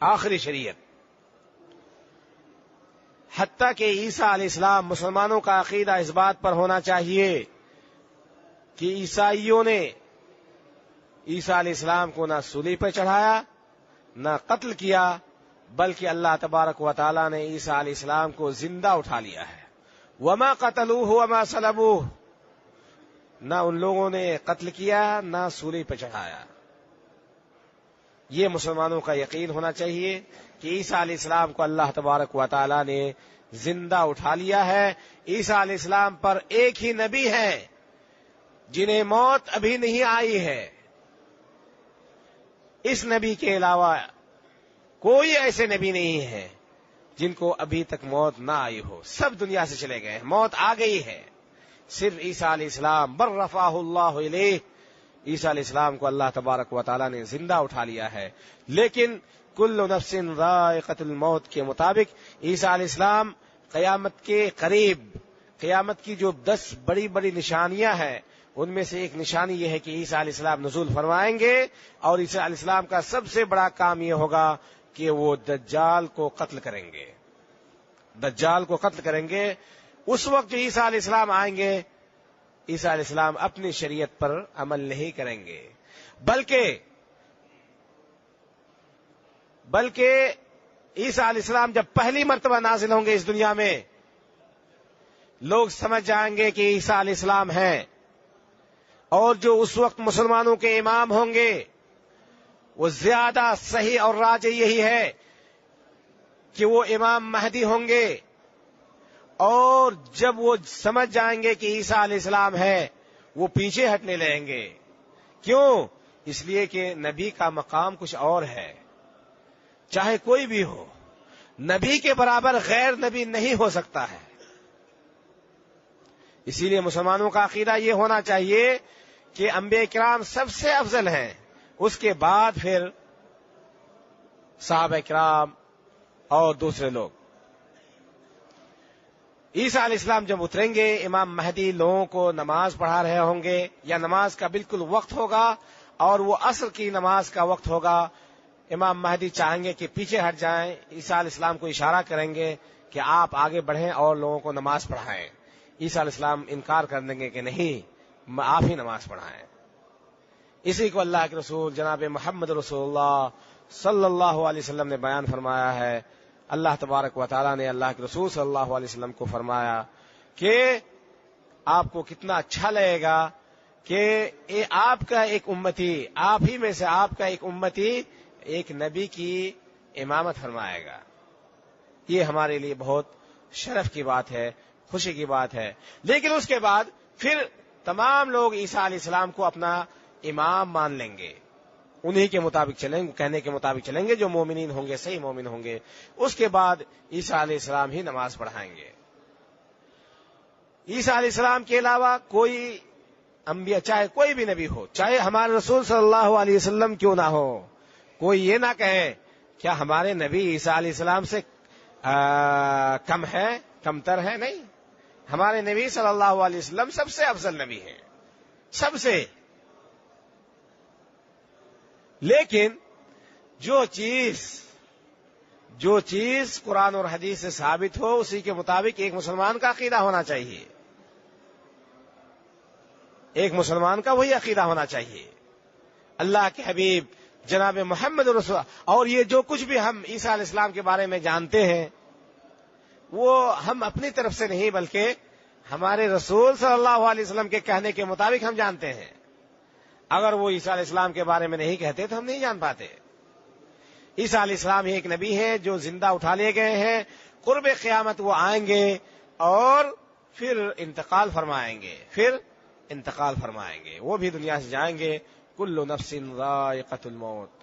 آخری شریعت. حتیٰ کہ عیسیٰ علیہ السلام، مسلمانوں کا عقیدہ اس بات پر ہونا چاہیے کہ عیسائیوں نے عیسیٰ علیہ السلام کو نہ سولی پہ چڑھایا نہ قتل کیا، بلکہ اللہ تبارک و تعالی نے عیسیٰ علیہ السلام کو زندہ اٹھا لیا ہے. وما قتلوہ وما صلبوہ، نہ ان لوگوں نے قتل کیا نہ سولی پہ چڑھایا. یہ مسلمانوں کا یقین ہونا چاہیے کہ عیسیٰ علیہ السلام کو اللہ تبارک و تعالی نے زندہ اٹھا لیا ہے. عیسیٰ علیہ السلام پر ایک ہی نبی ہے جنہیں موت ابھی نہیں آئی ہے. اس نبی کے علاوہ کوئی ایسے نبی نہیں ہے جن کو ابھی تک موت نہ آئی ہو. سب دنیا سے چلے گئے، موت آ گئی ہے. صرف عیسیٰ علیہ السلام بر رفعہ اللہ الیہ، عیسیٰ علیہ السلام کو اللہ تبارک و تعالی نے زندہ اٹھا لیا ہے. لیکن کل نفس ذائقۃ الموت کے مطابق عیسیٰ علیہ السلام قیامت کے قریب، قیامت کی جو 10 بڑی بڑی نشانیاں ہیں ان میں سے ایک نشانی یہ ہے کہ عیسیٰ علیہ السلام نزول فرمائیں گے، اور عیسیٰ علیہ السلام کا سب سے بڑا کام یہ ہوگا کہ وہ دجال کو قتل کریں گے. دجال کو قتل کریں گے. اس وقت جو عیسیٰ علیہ السلام آئیں گے، عیسیٰ علیہ السلام اپنی شریعت پر عمل نہیں کریں گے، بلکہ عیسیٰ علیہ السلام جب پہلی مرتبہ نازل ہوں گے اس دنیا میں، لوگ سمجھ جائیں گے کہ عیسیٰ علیہ السلام ہیں، اور جو اس وقت مسلمانوں کے امام ہوں گے وہ زیادہ صحیح اور راجح یہی ہے کہ وہ امام مہدی ہوں گے. اور جب وہ سمجھ جائیں گے کہ عیسیٰ علیہ السلام ہے، وہ پیچھے ہٹنے لگیں گے. کیوں؟ اس لیے کہ نبی کا مقام کچھ اور ہے. چاہے کوئی بھی ہو، نبی کے برابر غیر نبی نہیں ہو سکتا ہے. اسی لیے مسلمانوں کا عقیدہ یہ ہونا چاہیے کہ انبیاء کرام سب سے افضل ہیں، اس کے بعد پھر صحابہ کرام اور دوسرے لوگ. عیسیٰ علیہ السلام جب اتریں گے، امام مہدی لوگوں کو نماز پڑھا رہے ہوں گے، یا نماز کا بالکل وقت ہوگا اور وہ عصر کی نماز کا وقت ہوگا. امام مہدی چاہیں گے کہ پیچھے ہٹ جائیں، عیسیٰ علیہ السلام کو اشارہ کریں گے کہ آپ آگے بڑھیں اور لوگوں کو نماز پڑھائیں. عیسیٰ علیہ السلام انکار کر دیں گے کہ نہیں، آپ ہی نماز پڑھائیں. اسی کو اللہ کے رسول جناب محمد رسول اللہ صلی اللہ علیہ وسلم نے بیان فرمایا ہے. اللہ تبارک و تعالیٰ نے اللہ کے رسول صلی اللہ علیہ وسلم کو فرمایا کہ آپ کو کتنا اچھا لگے گا کہ آپ کا ایک امتی، آپ ہی میں سے آپ کا ایک امتی ایک نبی کی امامت فرمائے گا. یہ ہمارے لیے بہت شرف کی بات ہے، خوشی کی بات ہے. لیکن اس کے بعد پھر تمام لوگ عیسیٰ علیہ السلام کو اپنا امام مان لیں گے، انہی کے مطابق چلیں گے، کہنے کے مطابق چلیں گے، جو مومنین ہوں گے، صحیح مومن ہوں گے. اس کے بعد عیسیٰ علیہ السلام ہی نماز پڑھائیں گے. عیسیٰ علیہ السلام کے علاوہ کوئی انبیاء، چاہے کوئی بھی نبی ہو، چاہے ہمارے رسول صلی اللہ علیہ وسلم کیوں نہ ہو، کوئی یہ نہ کہے کیا ہمارے نبی عیسیٰ علیہ السلام سے کم ہے، کمتر ہے. نہیں، ہمارے نبی صلی اللہ علیہ وسلم سب سے افضل نبی ہیں، سب سے. لیکن جو چیز قرآن اور حدیث سے ثابت ہو، اسی کے مطابق ایک مسلمان کا عقیدہ ہونا چاہیے. ایک مسلمان کا وہی عقیدہ ہونا چاہیے. اللہ کے حبیب جناب محمد رسول، اور یہ جو کچھ بھی ہم عیسیٰ علیہ السلام کے بارے میں جانتے ہیں وہ ہم اپنی طرف سے نہیں، بلکہ ہمارے رسول صلی اللہ علیہ وسلم کے کہنے کے مطابق ہم جانتے ہیں. اگر وہ عیسیٰ علیہ السلام کے بارے میں نہیں کہتے تو ہم نہیں جان پاتے. عیسیٰ علیہ السلام ہی ایک نبی ہے جو زندہ اٹھا لیے گئے ہیں. قرب قیامت وہ آئیں گے اور پھر انتقال فرمائیں گے، وہ بھی دنیا سے جائیں گے. کل نفس ذائقۃ الموت.